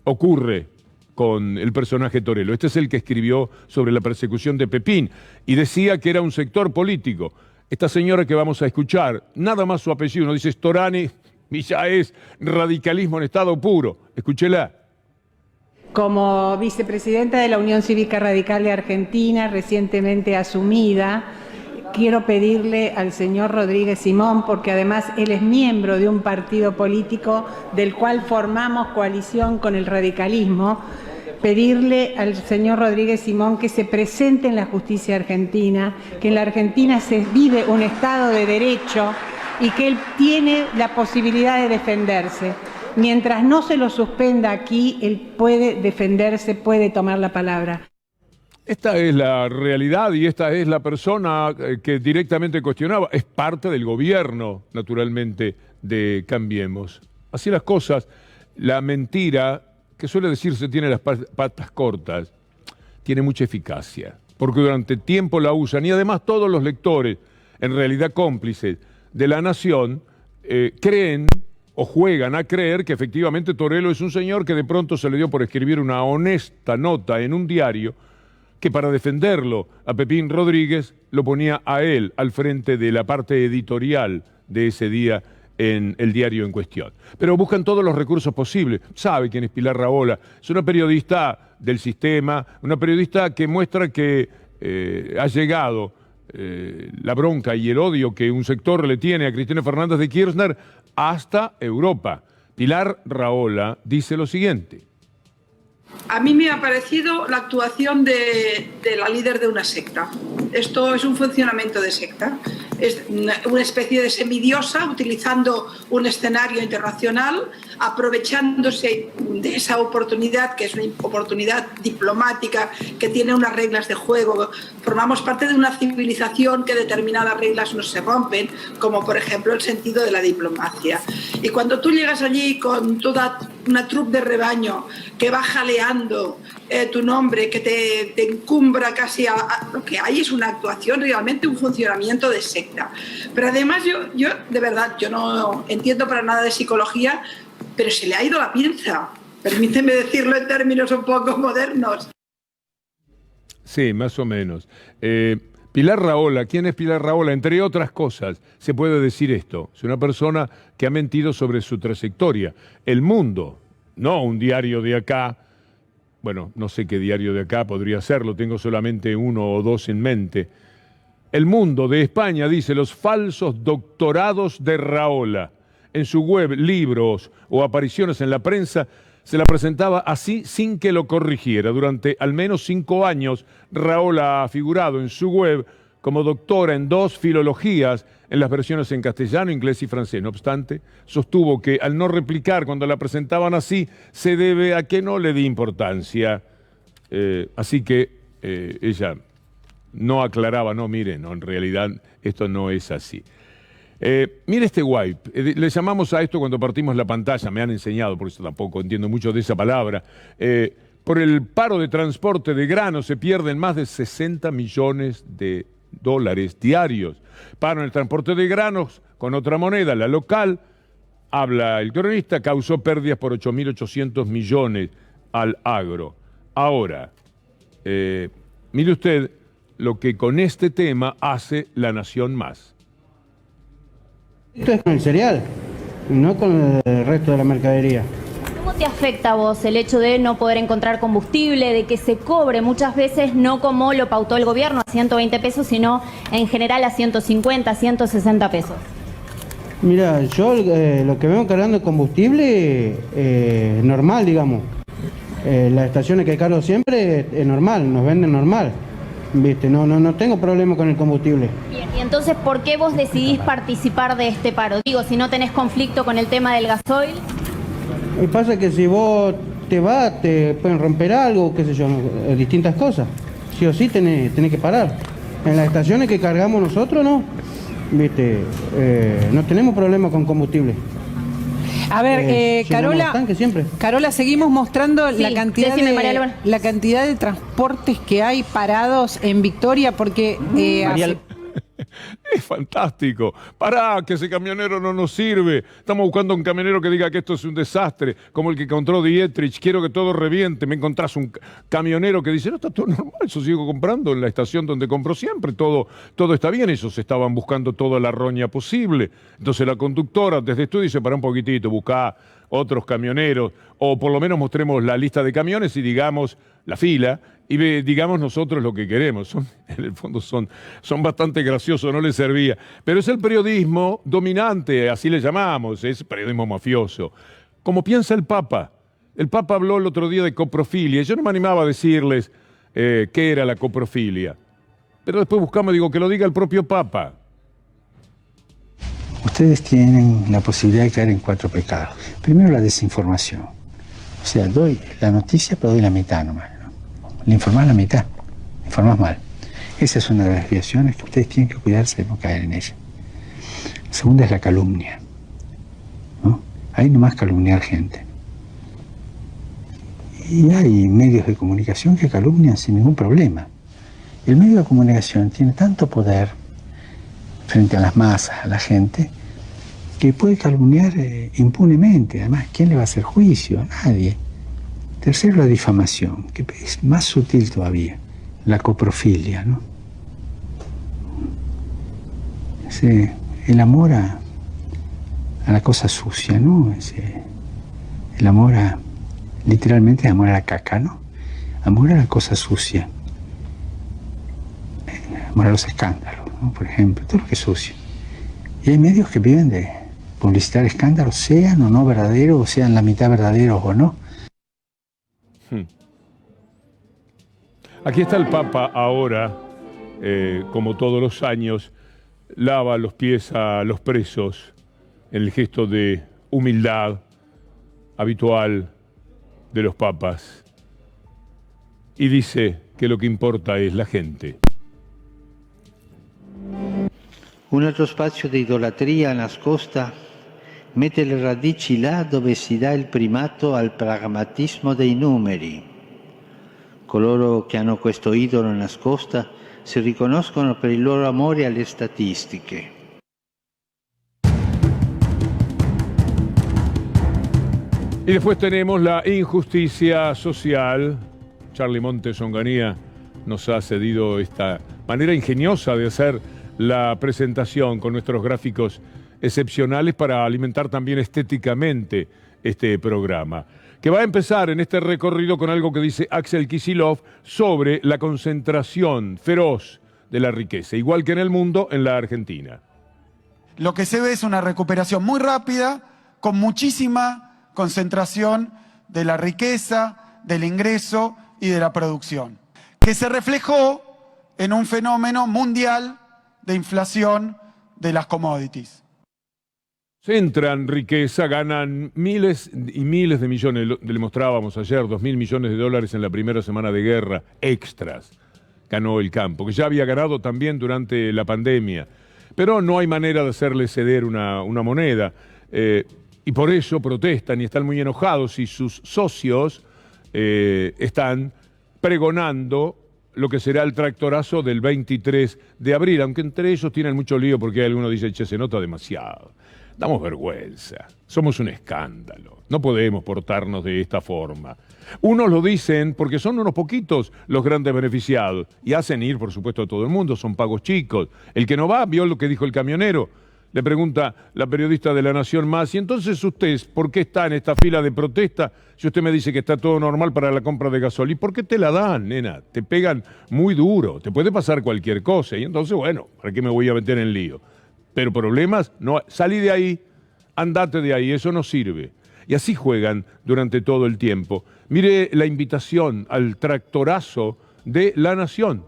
Speaker 1: ocurre con el personaje Torello. Este es el que escribió sobre la persecución de Pepín, y decía que era un sector político. Esta señora que vamos a escuchar, nada más su apellido, no dice Storani, y ya es radicalismo en estado puro. Escúchela.
Speaker 17: Como vicepresidenta de la Unión Cívica Radical de Argentina, recientemente asumida, quiero pedirle al señor Rodríguez Simón, porque además él es miembro de un partido político del cual formamos coalición con el radicalismo, pedirle al señor Rodríguez Simón que se presente en la justicia argentina, que en la Argentina se vive un Estado de Derecho y que él tiene la posibilidad de defenderse. mientras no se lo suspenda aquí, él puede defenderse, puede tomar la palabra.
Speaker 1: Esta es la realidad y esta es la persona que directamente cuestionaba. Es parte del gobierno, naturalmente, de Cambiemos. Así las cosas, la mentira, que suele decirse tiene las patas cortas, tiene mucha eficacia, porque durante tiempo la usan y además todos los lectores, en realidad cómplices de la nación, creen o juegan a creer que efectivamente Torello es un señor que de pronto se le dio por escribir una honesta nota en un diario que para defenderlo a Pepín Rodríguez lo ponía a él al frente de la parte editorial de ese día en el diario en cuestión. Pero buscan todos los recursos posibles. Sabe quién es Pilar Rahola. Es una periodista del sistema, una periodista que muestra que ha llegado la bronca y el odio que un sector le tiene a Cristina Fernández de Kirchner hasta Europa. Pilar Rahola dice lo siguiente.
Speaker 18: A mí me ha parecido la actuación de la líder de una secta. Esto es un funcionamiento de secta. Es una especie de semidiosa utilizando un escenario internacional, aprovechándose de esa oportunidad, que es una oportunidad diplomática, que tiene unas reglas de juego. Formamos parte de una civilización que determinadas reglas no se rompen, como por ejemplo el sentido de la diplomacia. Y cuando tú llegas allí con toda una troupe de rebaño que va jaleando tu nombre, que te encumbra casi a lo que hay es una actuación, realmente un funcionamiento de secta. Pero además yo de verdad, yo no entiendo para nada de psicología, pero se le ha ido la pinza. Permíteme decirlo en términos un poco modernos.
Speaker 1: Sí, más o menos. Pilar Rahola, ¿quién es Pilar Rahola? Entre otras cosas, se puede decir esto. Es una persona que ha mentido sobre su trayectoria. El Mundo, no un diario de acá, bueno, no sé qué diario de acá podría serlo, tengo solamente uno o dos en mente. El Mundo de España dice los falsos doctorados de Rahola. En su web, libros o apariciones en la prensa, se la presentaba así sin que lo corrigiera. Durante al menos 5 años, Rahola ha figurado en su web como doctora en 2 filologías en las versiones en castellano, inglés y francés. No obstante, sostuvo que al no replicar cuando la presentaban así, se debe a que no le di importancia. Así que ella no aclaraba, no, miren, no, en realidad esto no es así. Mire este wipe, le llamamos a esto cuando partimos la pantalla, me han enseñado, por eso tampoco entiendo mucho de esa palabra. Por el paro de transporte de grano se pierden más de 60 millones de dólares diarios. Paro en el transporte de granos con otra moneda, la local, habla el cronista, causó pérdidas por 8.800 millones al agro. Ahora, mire usted lo que con este tema hace La Nación Más.
Speaker 19: Esto es con el cereal, no con el resto de la mercadería.
Speaker 20: ¿Cómo te afecta a vos el hecho de no poder encontrar combustible, de que se cobre muchas veces no como lo pautó el gobierno a 120 pesos, sino en general a 150, 160 pesos?
Speaker 19: Mira, yo lo que vengo cargando de combustible normal, digamos. Las estaciones que cargo siempre es normal, nos venden normal. ¿Viste? No tengo problema con el combustible.
Speaker 20: Bien, y entonces, ¿por qué vos decidís participar de este paro? Digo, si no tenés conflicto con el tema del gasoil.
Speaker 19: Y pasa que si vos te vas, te pueden romper algo, qué sé yo, distintas cosas. Sí o sí tenés que parar. En las estaciones que cargamos nosotros, no. ¿Viste? No tenemos problema con combustible.
Speaker 21: A ver, Carola, seguimos mostrando la cantidad de transportes que hay parados en Victoria, porque
Speaker 1: es fantástico. Pará, que ese camionero no nos sirve. Estamos buscando un camionero que diga que esto es un desastre, como el que encontró Dietrich. Quiero que todo reviente. Me encontrás un camionero que dice, no, está todo normal, yo sigo comprando en la estación donde compro siempre. Todo está bien. Ellos estaban buscando toda la roña posible. Entonces la conductora desde estudio dice, para un poquitito, buscá otros camioneros, o por lo menos mostremos la lista de camiones y digamos la fila, y digamos nosotros lo que queremos. En el fondo son bastante graciosos, no les servía. Pero es el periodismo dominante, así le llamamos, es periodismo mafioso. Como piensa el Papa. El Papa habló el otro día de coprofilia, y yo no me animaba a decirles qué era la coprofilia. Pero después buscamos, digo, que lo diga el propio Papa.
Speaker 2: ustedes tienen la posibilidad de caer en 4 pecados. Primero, la desinformación. O sea, doy la noticia, pero doy la mitad nomás, ¿no? Le informás la mitad, le informás mal. Esa es una de las desviaciones que ustedes tienen que cuidarse de no caer en ella. La segunda es la calumnia, ¿no? Ahí nomás calumniar gente. Y hay medios de comunicación que calumnian sin ningún problema. El medio de comunicación tiene tanto poder frente a las masas, a la gente, que puede calumniar impunemente. Además, ¿quién le va a hacer juicio? Nadie. Tercero, la difamación, que es más sutil todavía. La coprofilia, ¿no? El amor a la cosa sucia, ¿no? El amor a, literalmente, amor a la caca, ¿no? Amor a la cosa sucia. Amor a los escándalos, ¿no? Por ejemplo, todo lo que es sucio. Y hay medios que viven de publicitar escándalos, sean o no verdaderos, o sean la mitad verdaderos o no.
Speaker 1: Aquí está el Papa ahora, como todos los años, lava los pies a los presos en el gesto de humildad habitual de los papas y dice que lo que importa es la gente.
Speaker 2: Un altro spazio di idolatria nascosta mette le radici là dove si dà il primato al pragmatismo dei numeri. Coloro che hanno questo idolo nascosta si riconoscono per il loro amore alle statistiche.
Speaker 1: Y después tenemos la injusticia social. Charlie Montes Onganía nos ha cedido esta manera ingeniosa de hacer la presentación con nuestros gráficos excepcionales para alimentar también estéticamente este programa, que va a empezar en este recorrido con algo que dice Axel Kicillof sobre la concentración feroz de la riqueza, igual que en el mundo, en la Argentina.
Speaker 22: Lo que se ve es una recuperación muy rápida, con muchísima concentración de la riqueza, del ingreso y de la producción, que se reflejó en un fenómeno mundial de inflación de las commodities.
Speaker 1: Centran riqueza, ganan miles y miles de millones, le mostrábamos ayer, 2.000 millones de dólares en la primera semana de guerra, extras, ganó el campo, que ya había ganado también durante la pandemia, pero no hay manera de hacerle ceder una moneda, y por eso protestan y están muy enojados y sus socios están pregonando lo que será el tractorazo del 23 de abril, aunque entre ellos tienen mucho lío porque algunos dicen, che, se nota demasiado. Damos vergüenza, somos un escándalo, no podemos portarnos de esta forma. Unos lo dicen porque son unos poquitos los grandes beneficiados y hacen ir, por supuesto, a todo el mundo, son pagos chicos. El que no va, vio lo que dijo el camionero. Le pregunta la periodista de La Nación Más, y entonces usted, ¿por qué está en esta fila de protesta? Si usted me dice que está todo normal para la compra de gasolina, ¿por qué te la dan, nena? Te pegan muy duro, te puede pasar cualquier cosa, y entonces, bueno, ¿para qué me voy a meter en lío? Pero problemas, no, salí de ahí, andate de ahí, eso no sirve. Y así juegan durante todo el tiempo. Mire la invitación al tractorazo de La Nación.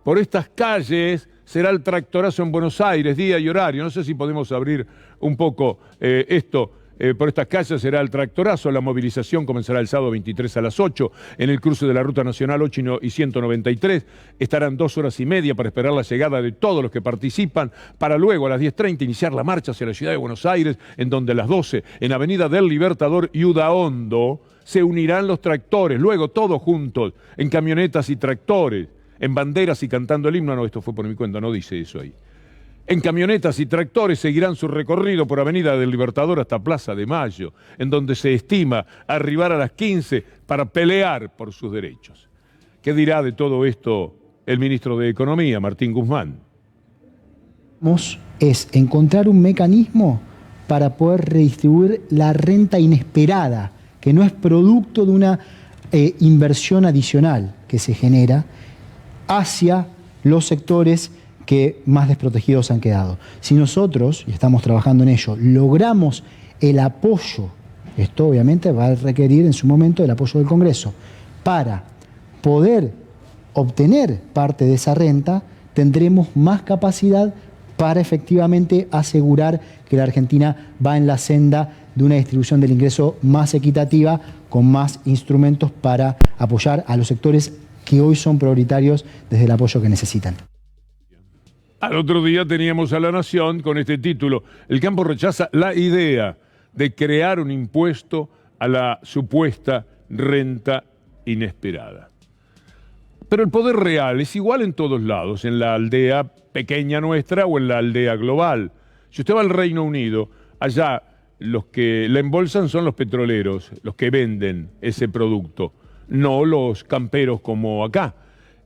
Speaker 1: Por estas calles será el tractorazo en Buenos Aires, día y horario. No sé si podemos abrir un poco esto. Por estas calles será el tractorazo. La movilización comenzará el sábado 23 a las 8 en el cruce de la Ruta Nacional 8 y 193. Estarán 2 horas y media para esperar la llegada de todos los que participan, para luego a las 10:30 iniciar la marcha hacia la ciudad de Buenos Aires, en donde a las 12 en Avenida del Libertador y Udaondo se unirán los tractores, luego todos juntos, en camionetas y tractores, en banderas y cantando el himno. No, esto fue por mi cuenta, no dice eso ahí. En camionetas y tractores seguirán su recorrido por Avenida del Libertador hasta Plaza de Mayo, en donde se estima arribar a las 15 para pelear por sus derechos. ¿Qué dirá de todo esto el ministro de Economía, Martín Guzmán?
Speaker 23: Es encontrar un mecanismo para poder redistribuir la renta inesperada, que no es producto de una inversión adicional que se genera hacia los sectores que más desprotegidos han quedado. Si nosotros, y estamos trabajando en ello, logramos el apoyo, esto obviamente va a requerir en su momento el apoyo del Congreso, para poder obtener parte de esa renta, tendremos más capacidad para efectivamente asegurar que la Argentina va en la senda de una distribución del ingreso más equitativa, con más instrumentos para apoyar a los sectores que hoy son prioritarios desde el apoyo que necesitan.
Speaker 1: Al otro día teníamos a La Nación con este título: el campo rechaza la idea de crear un impuesto a la supuesta renta inesperada. Pero el poder real es igual en todos lados, en la aldea pequeña nuestra o en la aldea global. Si usted va al Reino Unido, allá los que la embolsan son los petroleros, los que venden ese producto, no los camperos como acá.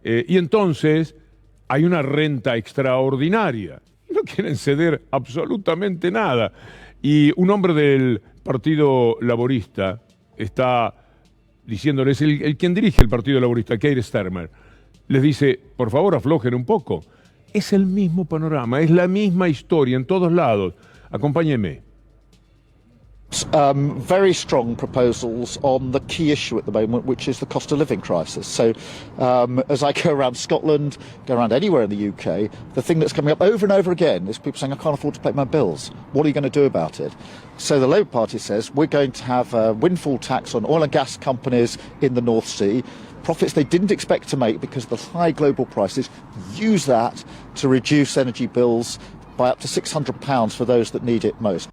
Speaker 1: Y entonces hay una renta extraordinaria. No quieren ceder absolutamente nada. Y un hombre del Partido Laborista está diciéndoles, el quien dirige el Partido Laborista, Keir Starmer, les dice, por favor, aflojen un poco. Es el mismo panorama, es la misma historia en todos lados. Acompáñeme.
Speaker 3: Very strong proposals on the key issue at the moment, which is the cost of living crisis. So as I go around Scotland, go around anywhere in the UK, the thing that's coming up over and over again is people saying, I can't afford to pay my bills. What are you going to do about it? So the Labour Party says, we're going to have a windfall tax on oil and gas companies in the North Sea, profits they didn't expect to make because of the high global prices, use that to reduce energy bills by up to £600 for those that need it most.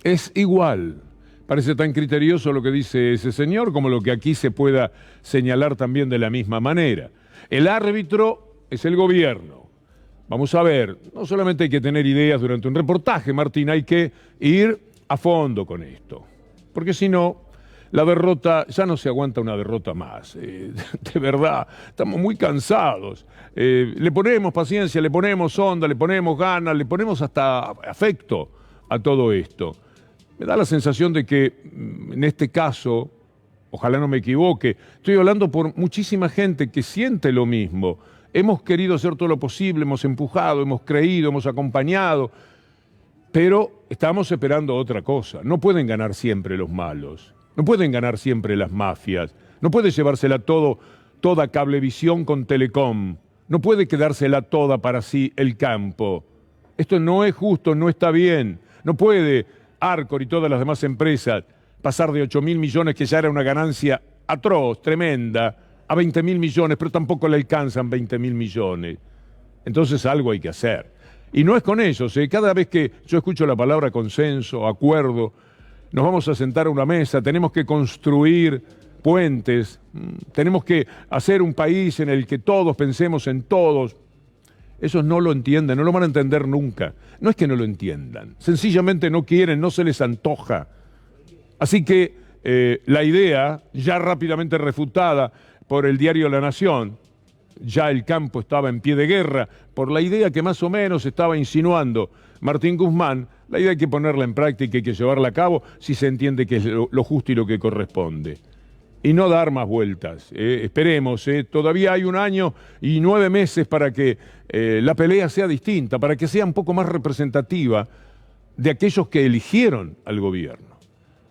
Speaker 1: Es igual. Parece tan criterioso lo que dice ese señor como lo que aquí se pueda señalar también de la misma manera. El árbitro es el gobierno. Vamos a ver, no solamente hay que tener ideas durante un reportaje, Martín, hay que ir a fondo con esto. Porque si no, la derrota, ya no se aguanta una derrota más. De verdad, estamos muy cansados. Le ponemos paciencia, le ponemos onda, le ponemos ganas, le ponemos hasta afecto a todo esto. Me da la sensación de que en este caso, ojalá no me equivoque, estoy hablando por muchísima gente que siente lo mismo. Hemos querido hacer todo lo posible, hemos empujado, hemos creído, hemos acompañado, pero estamos esperando otra cosa. No pueden ganar siempre los malos, no pueden ganar siempre las mafias, no puede llevársela toda Cablevisión con Telecom, no puede quedársela toda para sí el campo. Esto no es justo, no está bien, no puede Arcor y todas las demás empresas pasar de 8.000 millones, que ya era una ganancia atroz, tremenda, a 20.000 millones, pero tampoco le alcanzan 20.000 millones. Entonces algo hay que hacer. Y no es con ellos, cada vez que yo escucho la palabra consenso, acuerdo, nos vamos a sentar a una mesa, tenemos que construir puentes, tenemos que hacer un país en el que todos pensemos en todos. Esos no lo entienden, no lo van a entender nunca. No es que no lo entiendan, sencillamente no quieren, no se les antoja. Así que la idea, ya rápidamente refutada por el diario La Nación, ya el campo estaba en pie de guerra, por la idea que más o menos estaba insinuando Martín Guzmán, la idea hay que ponerla en práctica, hay que llevarla a cabo si se entiende que es lo justo y lo que corresponde. Y no dar más vueltas. Esperemos, todavía hay 1 año y 9 meses para que la pelea sea distinta, para que sea un poco más representativa de aquellos que eligieron al gobierno.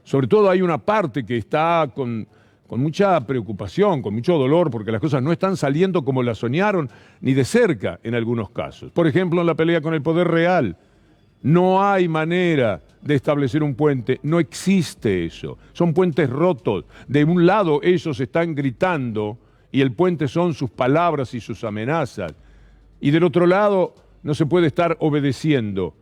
Speaker 1: Sobre todo hay una parte que está con mucha preocupación, con mucho dolor, porque las cosas no están saliendo como las soñaron, ni de cerca en algunos casos. Por ejemplo, en la pelea con el poder real. No hay manera de establecer un puente, no existe eso. Son puentes rotos. De un lado ellos están gritando y el puente son sus palabras y sus amenazas. Y del otro lado no se puede estar obedeciendo,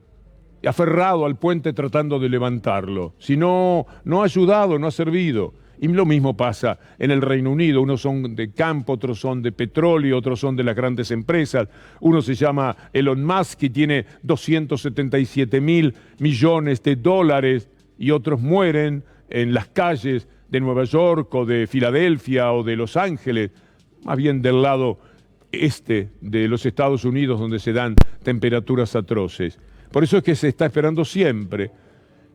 Speaker 1: aferrado al puente tratando de levantarlo. Si no ha ayudado, no ha servido. Y lo mismo pasa en el Reino Unido. Unos son de campo, otros son de petróleo, otros son de las grandes empresas. Uno se llama Elon Musk y tiene 277.000 millones de dólares y otros mueren en las calles de Nueva York o de Filadelfia o de Los Ángeles, más bien del lado este de los Estados Unidos, donde se dan temperaturas atroces. Por eso es que se está esperando siempre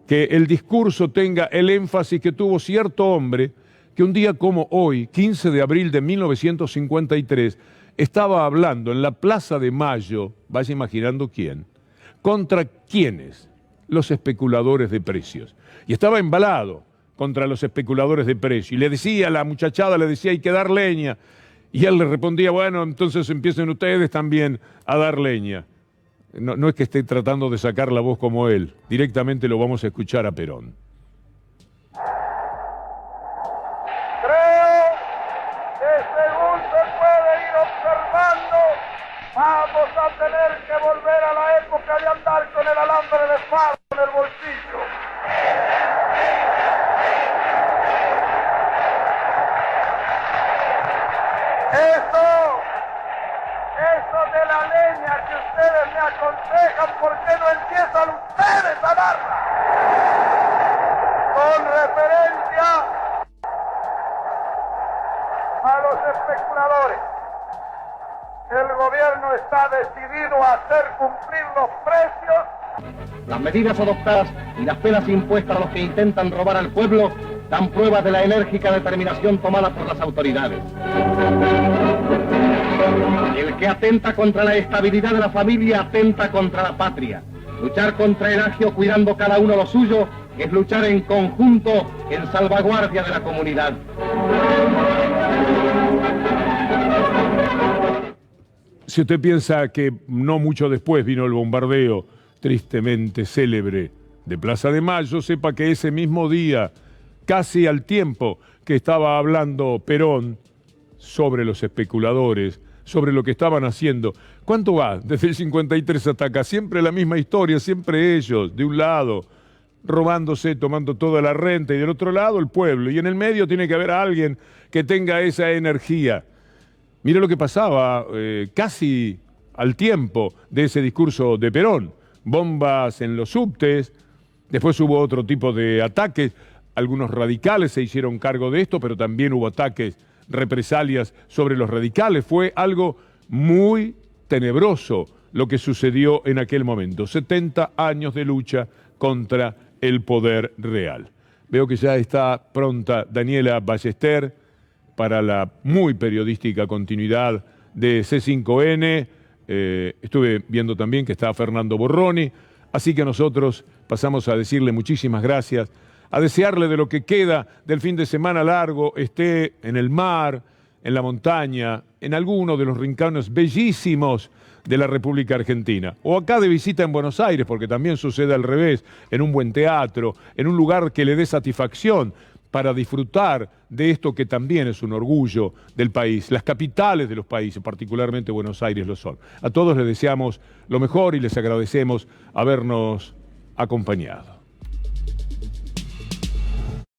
Speaker 1: que el discurso tenga el énfasis que tuvo cierto hombre que un día como hoy, 15 de abril de 1953, estaba hablando en la Plaza de Mayo, vaya imaginando quién, ¿contra quiénes? Los especuladores de precios. Y estaba embalado contra los especuladores de precios. Y le decía, la muchachada le decía, hay que dar leña. Y él le respondía, bueno, entonces empiecen ustedes también a dar leña. No es que esté tratando de sacar la voz como él, directamente lo vamos a escuchar a Perón.
Speaker 4: Creo que según se puede ir observando, vamos a tener que volver a la época de andar con el alambre de fardo en el bolsillo. Eso de la leña que ustedes me aconsejan, ¿por qué no empiezan ustedes a darla? Con referencia a los especuladores, el gobierno está decidido a hacer cumplir los precios.
Speaker 5: Las medidas adoptadas y las penas impuestas a los que intentan robar al pueblo dan pruebas de la enérgica determinación tomada por las autoridades. El que atenta contra la estabilidad de la familia atenta contra la patria. Luchar contra el agio cuidando cada uno lo suyo es luchar en conjunto en salvaguardia de la comunidad.
Speaker 1: Si usted piensa que no mucho después vino el bombardeo tristemente célebre de Plaza de Mayo, sepa que ese mismo día, casi al tiempo que estaba hablando Perón sobre los especuladores, sobre lo que estaban haciendo. ¿Cuánto va? Desde el 53 hasta acá, siempre la misma historia, siempre ellos, de un lado, robándose, tomando toda la renta, y del otro lado el pueblo, y en el medio tiene que haber alguien que tenga esa energía. Mire lo que pasaba casi al tiempo de ese discurso de Perón. Bombas en los subtes, después hubo otro tipo de ataques, algunos radicales se hicieron cargo de esto, pero también hubo ataques, represalias sobre los radicales. Fue algo muy tenebroso lo que sucedió en aquel momento. 70 años de lucha contra el poder real. Veo que ya está pronta Daniela Ballester para la muy periodística continuidad de C5N. Estuve viendo también que está Fernando Borroni, así que nosotros pasamos a decirle muchísimas gracias, a desearle de lo que queda del fin de semana largo, esté en el mar, en la montaña, en alguno de los rincones bellísimos de la República Argentina, o acá de visita en Buenos Aires, porque también sucede al revés, en un buen teatro, en un lugar que le dé satisfacción para disfrutar de esto que también es un orgullo del país. Las capitales de los países, particularmente Buenos Aires, lo son. A todos les deseamos lo mejor y les agradecemos habernos acompañado.